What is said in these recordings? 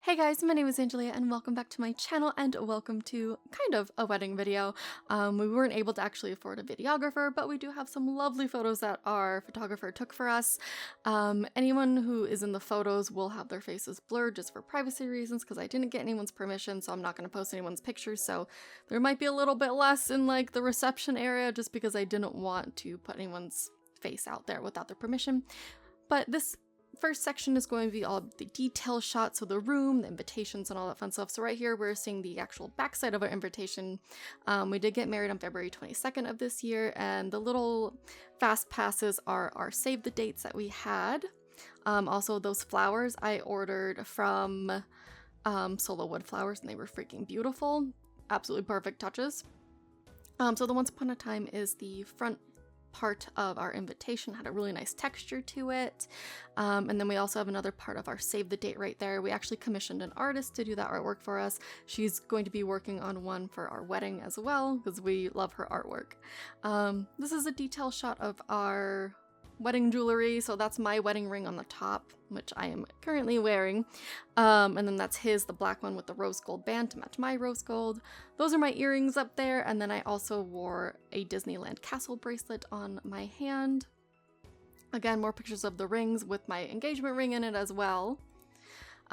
Hey guys, my name is Angelia and welcome back to my channel and welcome to kind of a wedding video. We weren't able to actually afford a videographer, but we do have some lovely photos that our photographer took for us. Anyone who is in the photos will have their faces blurred just for privacy reasons because I didn't get anyone's permission, so I'm not going to post anyone's pictures. So there might be a little bit less in like the reception area just because I didn't want to put anyone's face out there without their permission. But this first section is going to be all of the detail shots of the room, the invitations, and all that fun stuff. So right here, we're seeing the actual backside of our invitation. We did get married on February 22nd of this year, and the little fast passes are our save the dates that we had. Also, those flowers I ordered from Solo Wood Flowers, and they were freaking beautiful. Absolutely perfect touches. So the Once Upon a Time is the front part of our invitation, had a really nice texture to it, and then we also have another part of our save the date right there. We actually commissioned an artist to do that artwork for us. She's going to be working on one for our wedding as well because we love her artwork. This is a detail shot of our wedding jewelry, so that's my wedding ring on the top, which I am currently wearing, and then that's the black one with the rose gold band to match my rose gold. Those are my earrings up there, and then I also wore a Disneyland castle bracelet on my hand. Again, more pictures of the rings with my engagement ring in it as well.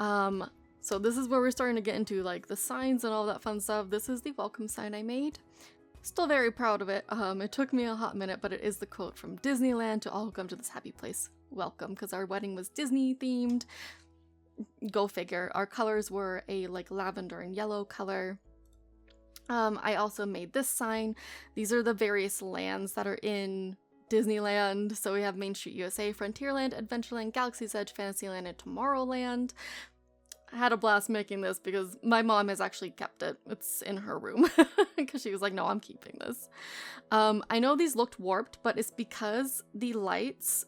So this is where we're starting to get into like the signs and all that fun stuff. This is the welcome sign I made. Still very proud of it. It took me a hot minute, but it is the quote from Disneyland: "To all who come to this happy place, welcome," because our wedding was Disney themed. Go figure. Our colors were a like lavender and yellow color. I also made this sign. These are the various lands that are in Disneyland. So we have Main Street USA, Frontierland, Adventureland, Galaxy's Edge, Fantasyland, and Tomorrowland. I had a blast making this because my mom has actually kept it. It's in her room because she was like, no, I'm keeping this. I know these looked warped, but it's because the lights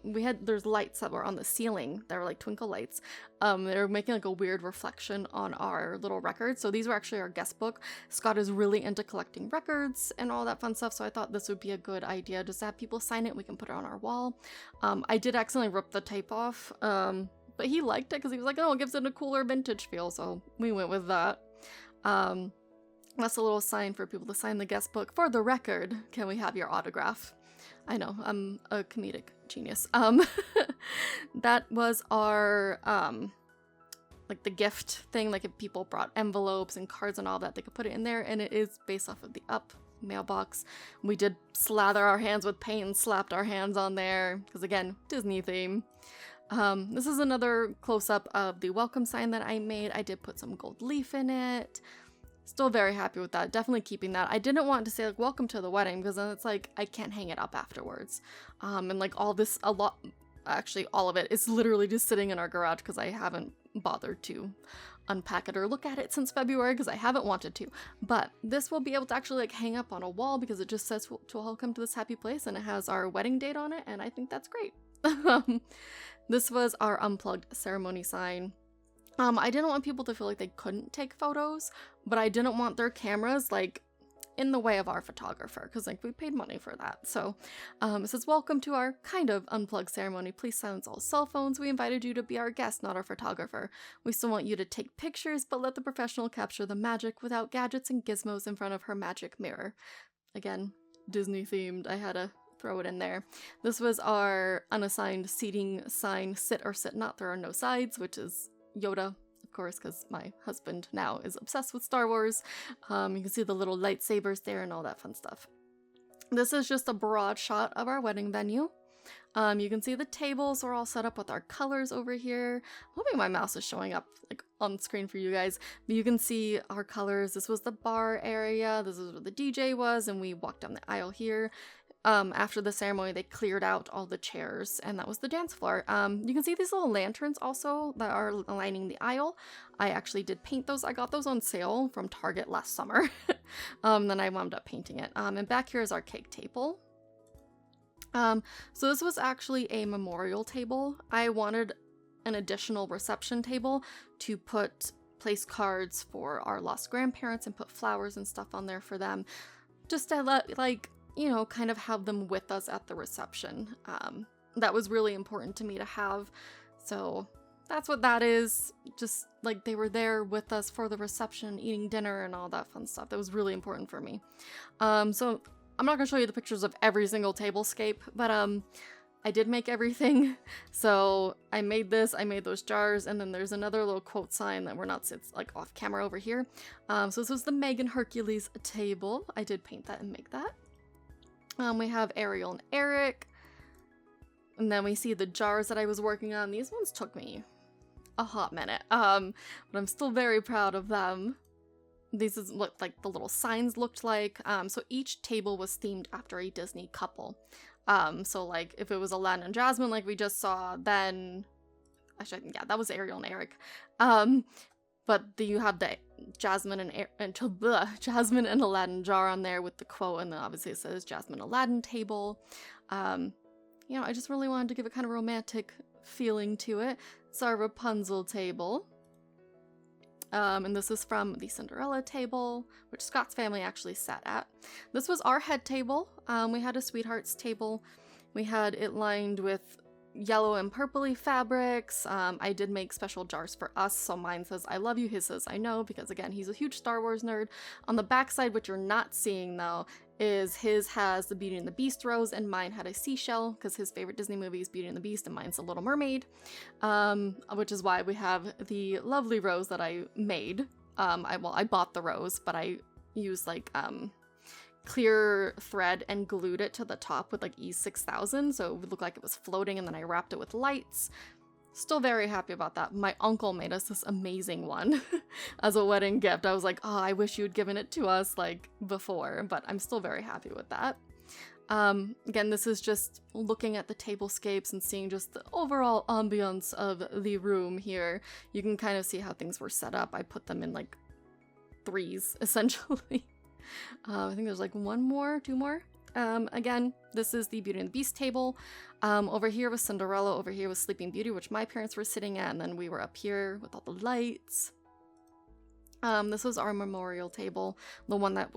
there's lights that were on the ceiling that were like twinkle lights. They were making like a weird reflection on our little records. So these were actually our guest book. Scott is really into collecting records and all that fun stuff. So I thought this would be a good idea just to have people sign it. We can put it on our wall. I did accidentally rip the tape off. But he liked it because he was like, oh, it gives it a cooler vintage feel, so we went with that. That's a little sign for people to sign the guest book. For the record, can we have your autograph? I know, I'm a comedic genius. That was our, like the gift thing, like if people brought envelopes and cards and all that, they could put it in there, and it is based off of the Up mailbox. We did slather our hands with paint and slapped our hands on there, because again, Disney theme. This is another close-up of the welcome sign that I made. I did put some gold leaf in it. Still very happy with that. Definitely keeping that. I didn't want to say like welcome to the wedding because then it's like I can't hang it up afterwards. And like all of it is literally just sitting in our garage because I haven't bothered to unpack it or look at it since February because I haven't wanted to. But this will be able to actually like hang up on a wall because it just says to all come to this happy place, and it has our wedding date on it, and I think that's great. This was our unplugged ceremony sign. I didn't want people to feel like they couldn't take photos, but I didn't want their cameras like in the way of our photographer because like we paid money for that. So it says, welcome to our kind of unplugged ceremony. Please silence all cell phones. We invited you to be our guest, not our photographer. We still want you to take pictures, but let the professional capture the magic without gadgets and gizmos in front of her magic mirror. Again, Disney themed. I had to throw it in there. This was our unassigned seating sign, sit or sit not. There are no sides, which is Yoda, of course, because my husband now is obsessed with Star Wars. You can see the little lightsabers there and all that fun stuff. This is just a broad shot of our wedding venue. You can see the tables are all set up with our colors over here. I'm hoping my mouse is showing up like on screen for you guys, but you can see our colors. This was the bar area. This is where the DJ was, and we walked down the aisle here. After the ceremony, they cleared out all the chairs, and that was the dance floor. You can see these little lanterns also that are lining the aisle. I actually did paint those. I got those on sale from Target last summer. Then I wound up painting it. And back here is our cake table. So this was actually a memorial table. I wanted an additional reception table to place cards for our lost grandparents and put flowers and stuff on there for them, just to let, like, you know, kind of have them with us at the reception. That was really important to me to have. So that's what that is. Just like they were there with us for the reception, eating dinner and all that fun stuff. That was really important for me. So I'm not gonna show you the pictures of every single tablescape, but I did make everything. So I made this, I made those jars, and then there's another little quote sign that it's like off camera over here. So this was the Meg and Hercules table. I did paint that and make that. We have Ariel and Eric. And then we see the jars that I was working on. These ones took me a hot minute, but I'm still very proud of them. These is what like the little signs looked like. So each table was themed after a Disney couple. So like if it was Aladdin and Jasmine like we just saw, then actually yeah, that was Ariel and Eric. But you have the Jasmine and Aladdin jar on there with the quote, and then obviously it says Jasmine Aladdin table. You know, I just really wanted to give it kind of romantic feeling to it. It's our Rapunzel table. And this is from the Cinderella table, which Scott's family actually sat at. This was our head table. We had a Sweethearts table. We had it lined with yellow and purpley fabrics. I did make special jars for us. So mine says I love you, his says I know, because again, he's a huge Star Wars nerd. On the back side, what you're not seeing though, is his has the Beauty and the Beast rose, and mine had a seashell, because his favorite Disney movie is Beauty and the Beast, and mine's The Little Mermaid, which is why we have the lovely rose that I made. I bought the rose, but I used like clear thread and glued it to the top with like E6000, so it would look like it was floating, and then I wrapped it with lights. Still very happy about that. My uncle made us this amazing one as a wedding gift. I was like, oh, I wish you had given it to us like before, but I'm still very happy with that. Again, this is just looking at the tablescapes and seeing just the overall ambiance of the room here. You can kind of see how things were set up. I put them in like threes, essentially. I think there's like two more. Again, this is the Beauty and the Beast table. Over here was Cinderella, over here was Sleeping Beauty, which my parents were sitting at, and then we were up here with all the lights. This was our memorial table, the one that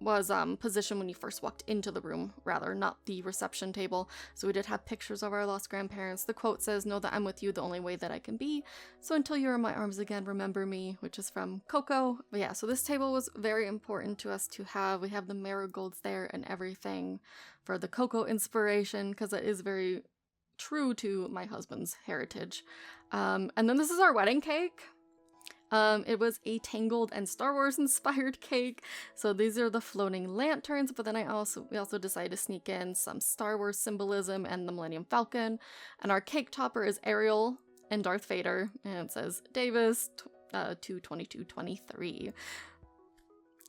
was positioned when you first walked into the room, rather, not the reception table. So we did have pictures of our lost grandparents. The quote says, "Know that I'm with you the only way that I can be. So until you're in my arms again, remember me," which is from Coco. But yeah, so this table was very important to us to have. We have the marigolds there and everything for the Coco inspiration, because it is very true to my husband's heritage. And then this is our wedding cake. It was a Tangled and Star Wars inspired cake. So these are the floating lanterns, but then we also decided to sneak in some Star Wars symbolism and the Millennium Falcon. And our cake topper is Ariel and Darth Vader, and it says Davis 2/22/23.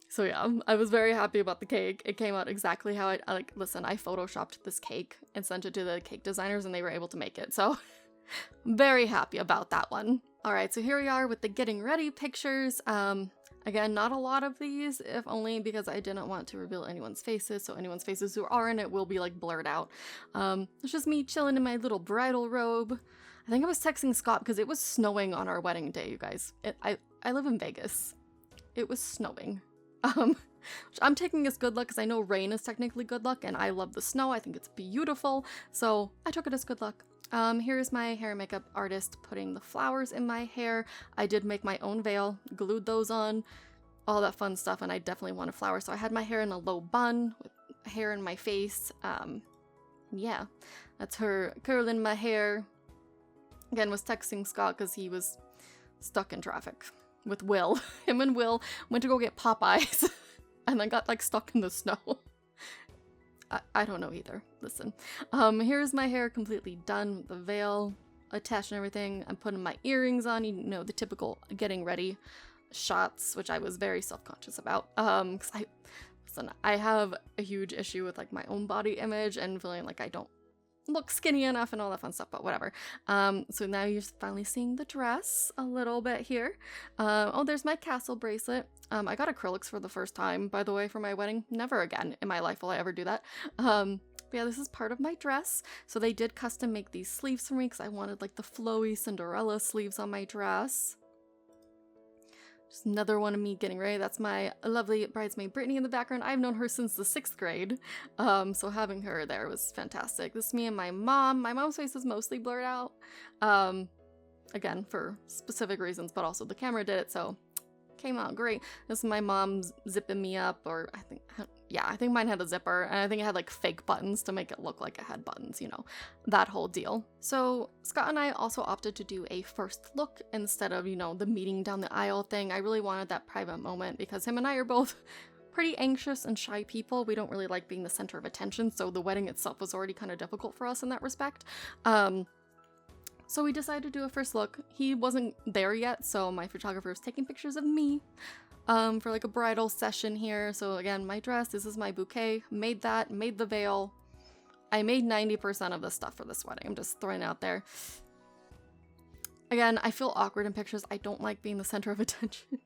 So yeah, I was very happy about the cake. It came out exactly how I like. Listen, I photoshopped this cake and sent it to the cake designers, and they were able to make it. So very happy about that one. All right, so here we are with the getting ready pictures. Again, not a lot of these, if only because I didn't want to reveal anyone's faces, so anyone's faces who are in it will be like blurred out. It's just me chilling in my little bridal robe. I think I was texting Scott because it was snowing on our wedding day, you guys. I live in Vegas. It was snowing. Which I'm taking as good luck because I know rain is technically good luck, and I love the snow. I think it's beautiful, so I took it as good luck. Here's my hair and makeup artist putting the flowers in my hair. I did make my own veil, glued those on, all that fun stuff, and I definitely want a flower. So I had my hair in a low bun with hair in my face. Yeah, that's her curling my hair. Again, was texting Scott because he was stuck in traffic with Will. Him and Will went to go get Popeyes and then got like stuck in the snow. I don't know either. Listen. Here's my hair completely done with the veil attached and everything. I'm putting my earrings on, you know, the typical getting ready shots, which I was very self-conscious about. Because I have a huge issue with like my own body image and feeling like I don't look skinny enough and all that fun stuff, but whatever. So now you're finally seeing the dress a little bit here. Oh, there's my castle bracelet. I got acrylics for the first time, by the way, for my wedding. Never again in my life will I ever do that. But yeah, this is part of my dress. So they did custom make these sleeves for me because I wanted like the flowy Cinderella sleeves on my dress. Just another one of me getting ready. That's my lovely bridesmaid Brittany in the background. I've known her since the 6th grade. So having her there was fantastic. This is me and my mom. My mom's face is mostly blurred out. again, for specific reasons, but also the camera did it, so came out great. This is my mom zipping me up, or I think mine had a zipper, and I think it had like fake buttons to make it look like it had buttons, you know, that whole deal. So Scott and I also opted to do a first look instead of, you know, the meeting down the aisle thing. I really wanted that private moment because him and I are both pretty anxious and shy people. We don't really like being the center of attention, so the wedding itself was already kind of difficult for us in that respect. So we decided to do a first look. He wasn't there yet, so my photographer was taking pictures of me for like a bridal session here. So again, my dress, this is my bouquet, made that, made the veil. I made 90% of the stuff for this wedding. I'm just throwing it out there. Again, I feel awkward in pictures. I don't like being the center of attention.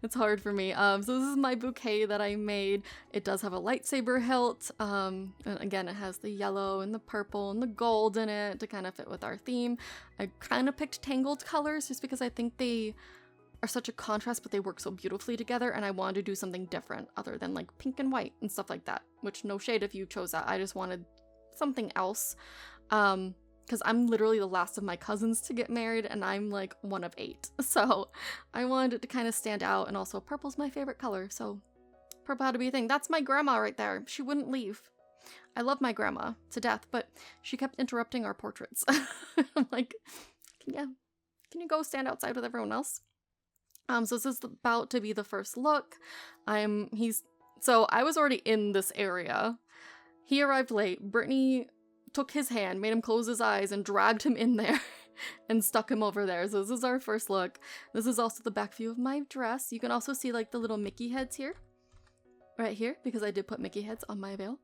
It's hard for me. So this is my bouquet that I made. It does have a lightsaber hilt. And again, it has the yellow and the purple and the gold in it to kind of fit with our theme. I kind of picked tangled colors just because I think they are such a contrast, but they work so beautifully together, and I wanted to do something different other than like pink and white and stuff like that, which no shade if you chose that. I just wanted something else. Because I'm literally the last of my cousins to get married, and I'm like one of 8. So I wanted it to kind of stand out, and also purple's my favorite color, so purple had to be a thing. That's my grandma right there. She wouldn't leave. I love my grandma to death, but she kept interrupting our portraits. I'm like, can you go stand outside with everyone else? So this is about to be the first look. So I was already in this area. He arrived late. Brittany took his hand, made him close his eyes, and dragged him in there and stuck him over there. So this is our first look. This is also the back view of my dress. You can also see like the little Mickey heads here. Right here, because I did put Mickey heads on my veil.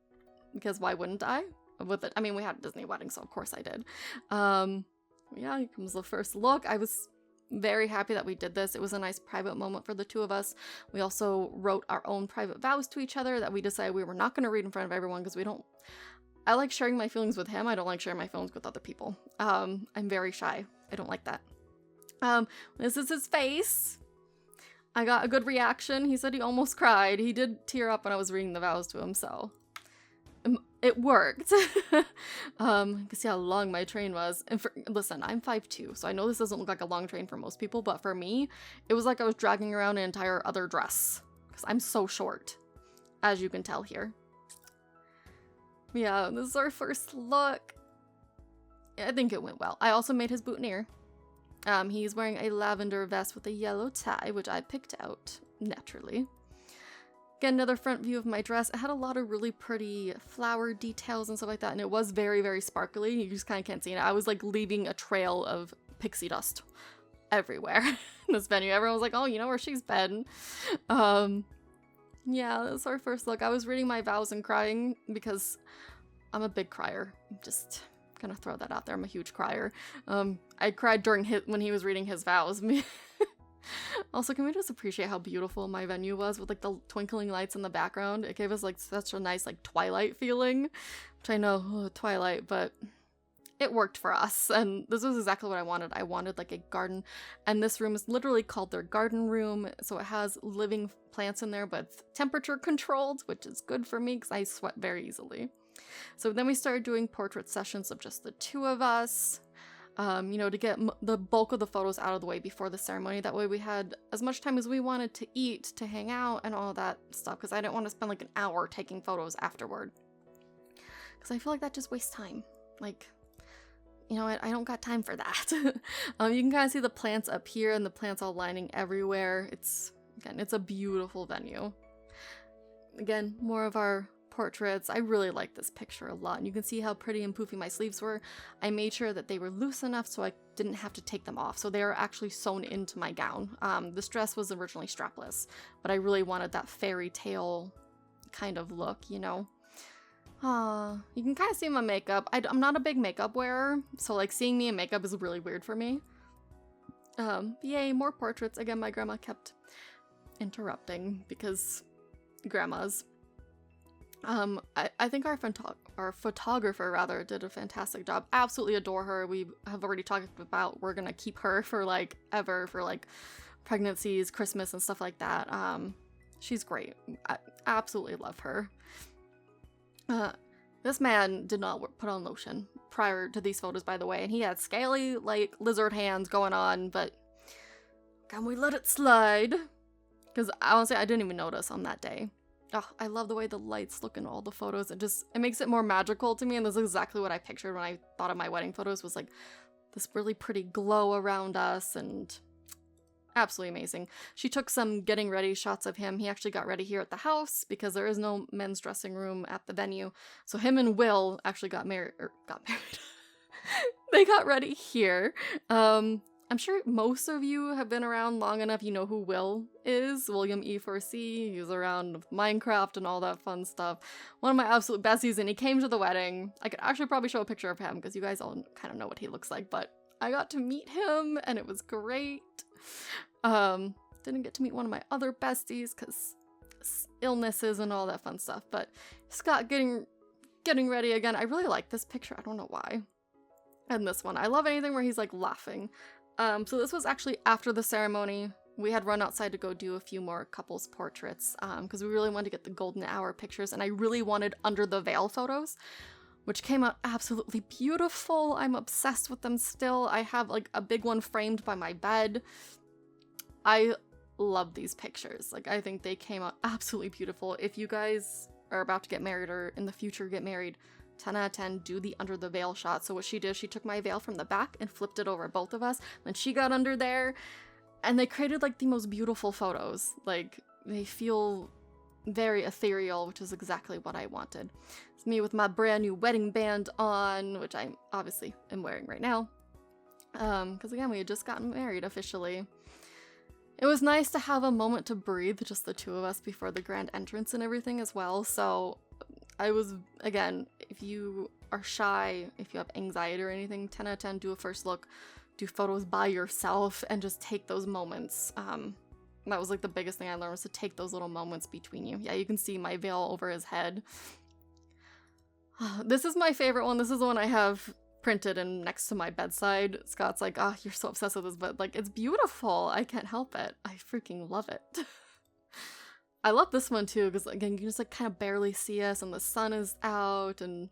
Because why wouldn't I? With it, I mean, we had a Disney wedding, so of course I did. Yeah, here comes the first look. I was very happy that we did this. It was a nice private moment for the two of us. We also wrote our own private vows to each other that we decided we were not going to read in front of everyone because I like sharing my feelings with him. I don't like sharing my feelings with other people. I'm very shy. I don't like that. This is his face. I got a good reaction. He said he almost cried. He did tear up when I was reading the vows to him, so it worked. You can see how long my train was. And listen, I'm 5'2", so I know this doesn't look like a long train for most people, but for me, it was like I was dragging around an entire other dress because I'm so short, as you can tell here. Yeah, this is our first look. I think it went well. I also made his boutonniere. He's wearing a lavender vest with a yellow tie, which I picked out, naturally. Again, another front view of my dress. It had a lot of really pretty flower details and stuff like that, and it was very, very sparkly. You just kind of can't see it. I was like leaving a trail of pixie dust everywhere in this venue. Everyone was like, oh, you know where she's been. Yeah, that's our first look. I was reading my vows and crying because I'm a big crier. I'm just gonna throw that out there. I'm a huge crier. I cried during when he was reading his vows. Also, can we just appreciate how beautiful my venue was with like the twinkling lights in the background? It gave us like such a nice like Twilight feeling, which I know, Twilight, but it worked for us, and this was exactly what I wanted. I wanted like a garden, and this room is literally called their garden room, so it has living plants in there, but it's temperature controlled, which is good for me because I sweat very easily. So then we started doing portrait sessions of just the two of us, you know, to get the bulk of the photos out of the way before the ceremony. That way we had as much time as we wanted to eat, to hang out, and all that stuff, because I didn't want to spend like an hour taking photos afterward, because I feel like that just wastes time. Like, you know what, I don't got time for that. You can kind of see the plants up here and the plants all lining everywhere. Again, it's a beautiful venue. Again, more of our portraits. I really like this picture a lot, and you can see how pretty and poofy my sleeves were. I made sure that they were loose enough so I didn't have to take them off, so they are actually sewn into my gown. This dress was originally strapless, but I really wanted that fairy tale kind of look, you know. You can kind of see my makeup. I'm not a big makeup wearer, so like seeing me in makeup is really weird for me. Yay, more portraits. Again, my grandma kept interrupting because grandmas. I think our photographer rather did a fantastic job. Absolutely adore her. We have already talked about we're gonna keep her for like ever, for like pregnancies, Christmas, and stuff like that. She's great. I absolutely love her. This man did not put on lotion prior to these photos, by the way, and he had scaly, like, lizard hands going on, but can we let it slide? Because honestly, I didn't even notice on that day. Oh, I love the way the lights look in all the photos. It makes it more magical to me, and this is exactly what I pictured when I thought of my wedding photos, was like this really pretty glow around us, and absolutely amazing. She took some getting ready shots of him. He actually got ready here at the house because there is no men's dressing room at the venue. So him and Will actually got married. They got ready here. I'm sure most of you have been around long enough, you know who Will is. William E4C. He was around Minecraft and all that fun stuff. One of my absolute besties, and he came to the wedding. I could actually probably show a picture of him because you guys all kind of know what he looks like, but I got to meet him and it was great. Didn't get to meet one of my other besties because illnesses and all that fun stuff, but Scott getting ready again. I really like this picture. I don't know why. And this one. I love anything where he's like laughing. So this was actually after the ceremony. We had run outside to go do a few more couples portraits because we really wanted to get the golden hour pictures, and I really wanted under the veil photos, which came out absolutely beautiful. I'm obsessed with them still. I have like a big one framed by my bed. I love these pictures. Like, I think they came out absolutely beautiful. If you guys are about to get married or in the future get married, 10 out of 10, do the under the veil shot. So what she did, she took my veil from the back and flipped it over both of us. Then she got under there, and they created like the most beautiful photos. Like, they feel very ethereal, which is exactly what I wanted. It's me with my brand new wedding band on, which I obviously am wearing right now. Because again, we had just gotten married officially. It was nice to have a moment to breathe, just the two of us, before the grand entrance and everything as well. So I was, again, if you are shy, if you have anxiety or anything, 10 out of 10, do a first look, do photos by yourself, and just take those moments. That was like the biggest thing I learned, was to take those little moments between you. Yeah, you can see my veil over his head. This is my favorite one. This is the one I have printed and next to my bedside. Scott's like, oh, you're so obsessed with this, but like, it's beautiful. I can't help it. I freaking love it. I love this one too, because again, you can just like kind of barely see us and the sun is out, and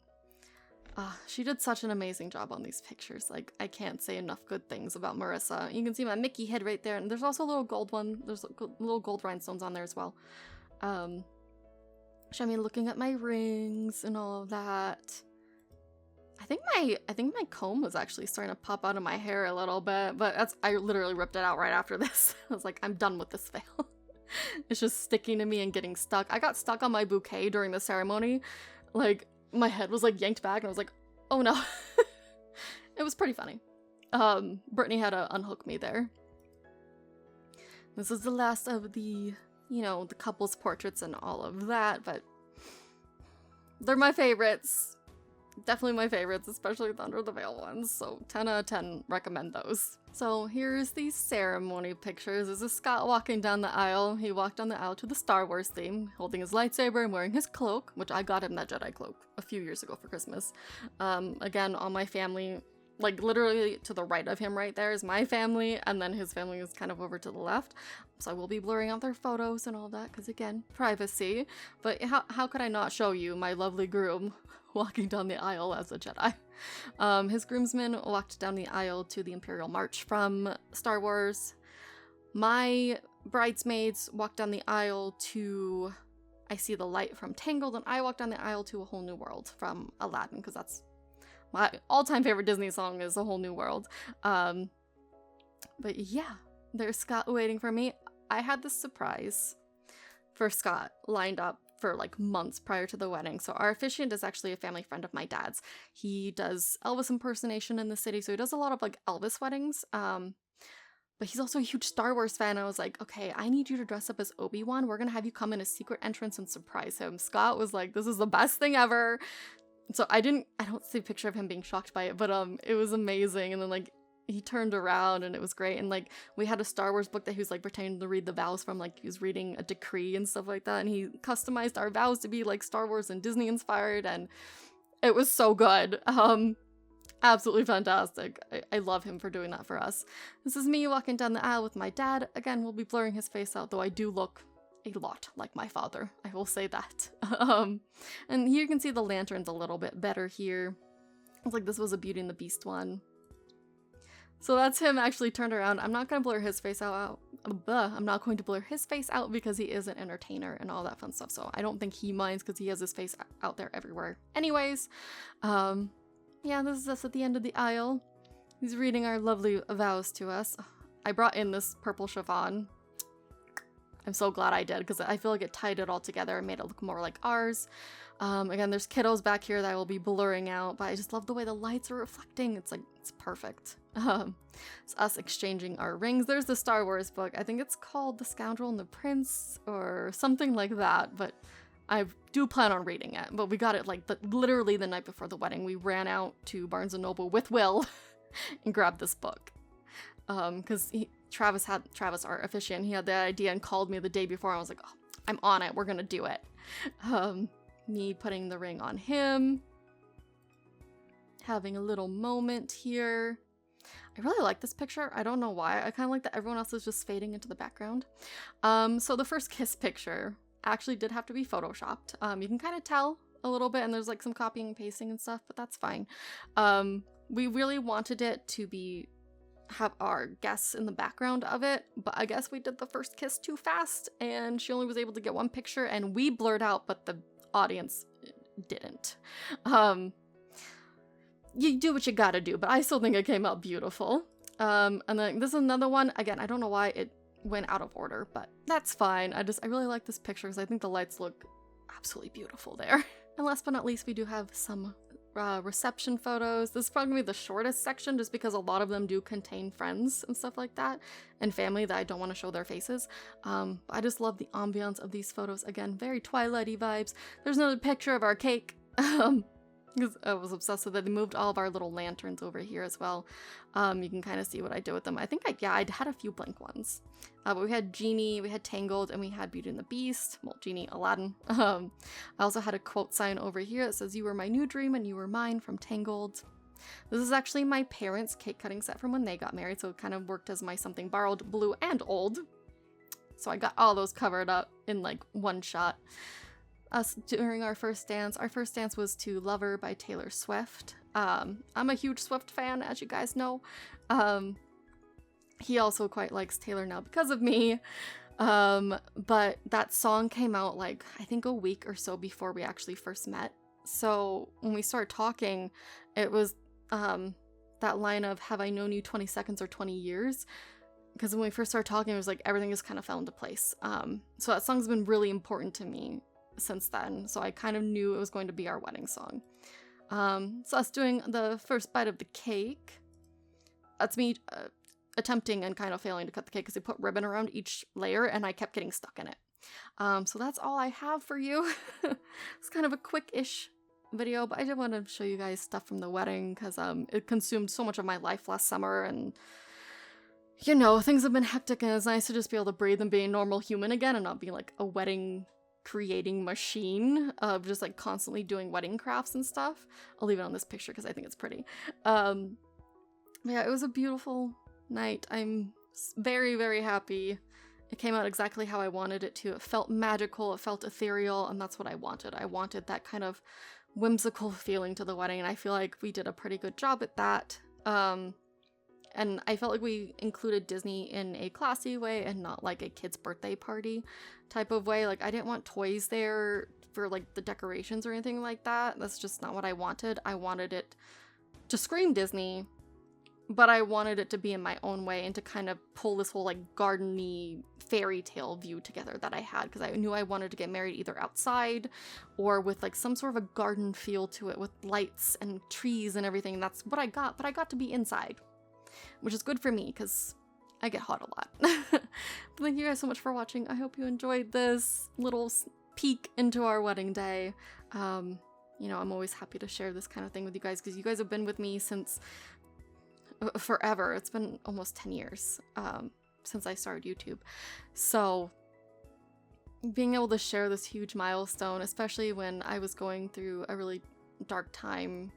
she did such an amazing job on these pictures. Like, I can't say enough good things about Marissa. You can see my Mickey head right there, and there's also a little gold one. There's little gold rhinestones on there as well. I mean, looking at my rings and all of that. I think my comb was actually starting to pop out of my hair a little bit, but I literally ripped it out right after this. I was like, I'm done with this veil. It's just sticking to me and getting stuck. I got stuck on my bouquet during the ceremony. Like, my head was like yanked back and I was like, oh no. It was pretty funny. Brittany had to unhook me there. This is the last of the, you know, the couples portraits and all of that, but they're my favorites. Definitely my favorites, especially the under the veil ones, so 10 out of 10 recommend those. So here's the ceremony pictures. This is Scott walking down the aisle. He walked down the aisle to the Star Wars theme, holding his lightsaber and wearing his cloak, which I got him that Jedi cloak a few years ago for Christmas. Again, all my family, like literally to the right of him right there is my family, and then his family is kind of over to the left. So I will be blurring out their photos and all that, because again, privacy. But how could I not show you my lovely groom walking down the aisle as a Jedi? His groomsmen walked down the aisle to the Imperial March from Star Wars. My bridesmaids walked down the aisle to I See the Light from Tangled, and I walked down the aisle to A Whole New World from Aladdin, because that's my all-time favorite Disney song, is A Whole New World. But yeah, there's Scott waiting for me. I had this surprise for Scott lined up for like months prior to the wedding. So our officiant is actually a family friend of my dad's. He does Elvis impersonation in the city, so he does a lot of like Elvis weddings. But he's also a huge Star Wars fan. I was like, okay, I need you to dress up as Obi-Wan. We're gonna have you come in a secret entrance and surprise him. Scott was like, this is the best thing ever. So I don't see a picture of him being shocked by it, but it was amazing. And then like he turned around and it was great. And like we had a Star Wars book that he was like pretending to read the vows from, like he was reading a decree and stuff like that. And he customized our vows to be like Star Wars and Disney inspired, and it was so good. Absolutely fantastic. I love him for doing that for us. This is me walking down the aisle with my dad. Again, we'll be blurring his face out, though I do look a lot like my father, I will say that. And here you can see the lanterns a little bit better here. It's like this was a Beauty and the Beast one. So that's him actually turned around. I'm not going to blur his face out. I'm not going to blur his face out because he is an entertainer and all that fun stuff. So I don't think he minds because he has his face out there everywhere. Anyways, yeah, this is us at the end of the aisle. He's reading our lovely vows to us. I brought in this purple chiffon. I'm so glad I did because I feel like it tied it all together and made it look more like ours. Again, there's kiddos back here that I will be blurring out, but I just love the way the lights are reflecting. It's like, it's perfect. It's us exchanging our rings. There's the Star Wars book. I think it's called The Scoundrel and the Prince or something like that, but I do plan on reading it. But we got it like literally the night before the wedding. We ran out to Barnes & Noble with Will and grabbed this book. Because Travis, our officiant, he had the idea and called me the day before. I was like, oh, I'm on it. We're going to do it. Me putting the ring on him. Having a little moment here. I really like this picture. I don't know why. I kind of like that everyone else is just fading into the background. So the first kiss picture actually did have to be photoshopped. You can kind of tell a little bit, and there's like some copying and pasting and stuff, but that's fine. We really wanted it to have our guests in the background of it, but I guess we did the first kiss too fast, and she only was able to get one picture, and we blurred out, but the audience didn't. You do what you gotta do, but I still think it came out beautiful. And then this is another one. Again, I don't know why it went out of order, but that's fine. I really like this picture because I think the lights look absolutely beautiful there. And last but not least, we do have some reception photos. This is probably gonna be the shortest section just because a lot of them do contain friends and stuff like that and family that I don't want to show their faces. I just love the ambiance of these photos. Again, very Twilighty vibes. There's another picture of our cake. Because I was obsessed with it. They moved all of our little lanterns over here as well. You can kind of see what I did with them. I think I had a few blank ones. But we had Genie, we had Tangled, and we had Beauty and the Beast. Well, Genie, Aladdin. I also had a quote sign over here that says, "You were my new dream and you were mine," from Tangled. This is actually my parents' cake cutting set from when they got married, so it kind of worked as my something borrowed, blue and old. So I got all those covered up in like one shot. Us during our first dance. Our first dance was to Lover by Taylor Swift. I'm a huge Swift fan, as you guys know. He also quite likes Taylor now because of me. But that song came out like, I think a week or so before we actually first met. So when we started talking, it was that line of, "Have I known you 20 seconds or 20 years?" Because when we first started talking, it was like everything just kind of fell into place. So that song's been really important to me since then, so I kind of knew it was going to be our wedding song. So us doing the first bite of the cake. That's me attempting and kind of failing to cut the cake because they put ribbon around each layer and I kept getting stuck in it. So that's all I have for you. It's kind of a quick-ish video, but I did want to show you guys stuff from the wedding because it consumed so much of my life last summer, and you know, things have been hectic, and it's nice to just be able to breathe and be a normal human again and not be like a wedding creating machine of just like constantly doing wedding crafts and stuff. I'll leave it on this picture because I think it's pretty. Yeah, it was a beautiful night. I'm very, very happy. It came out exactly how I wanted it to. It felt magical, it felt ethereal, and that's what I wanted. I wanted that kind of whimsical feeling to the wedding, and I feel like we did a pretty good job at that. And I felt like we included Disney in a classy way and not like a kid's birthday party type of way. Like, I didn't want toys there for like the decorations or anything like that. That's just not what I wanted. I wanted it to scream Disney, but I wanted it to be in my own way and to kind of pull this whole like garden-y fairy tale view together that I had, because I knew I wanted to get married either outside or with like some sort of a garden feel to it with lights and trees and everything. And that's what I got, but I got to be inside, which is good for me because I get hot a lot. But thank you guys so much for watching. I hope you enjoyed this little peek into our wedding day. You know, I'm always happy to share this kind of thing with you guys because you guys have been with me since forever. It's been almost 10 years since I started YouTube. So being able to share this huge milestone, especially when I was going through a really dark time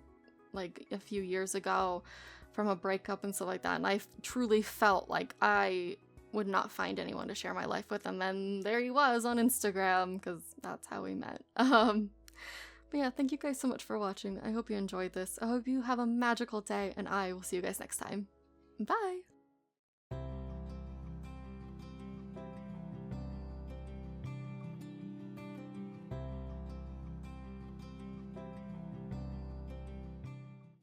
like a few years ago, from a breakup and stuff like that, and I truly felt like I would not find anyone to share my life with, and then there he was on Instagram, because that's how we met. But yeah, thank you guys so much for watching. I hope you enjoyed this. I hope you have a magical day, and I will see you guys next time. Bye!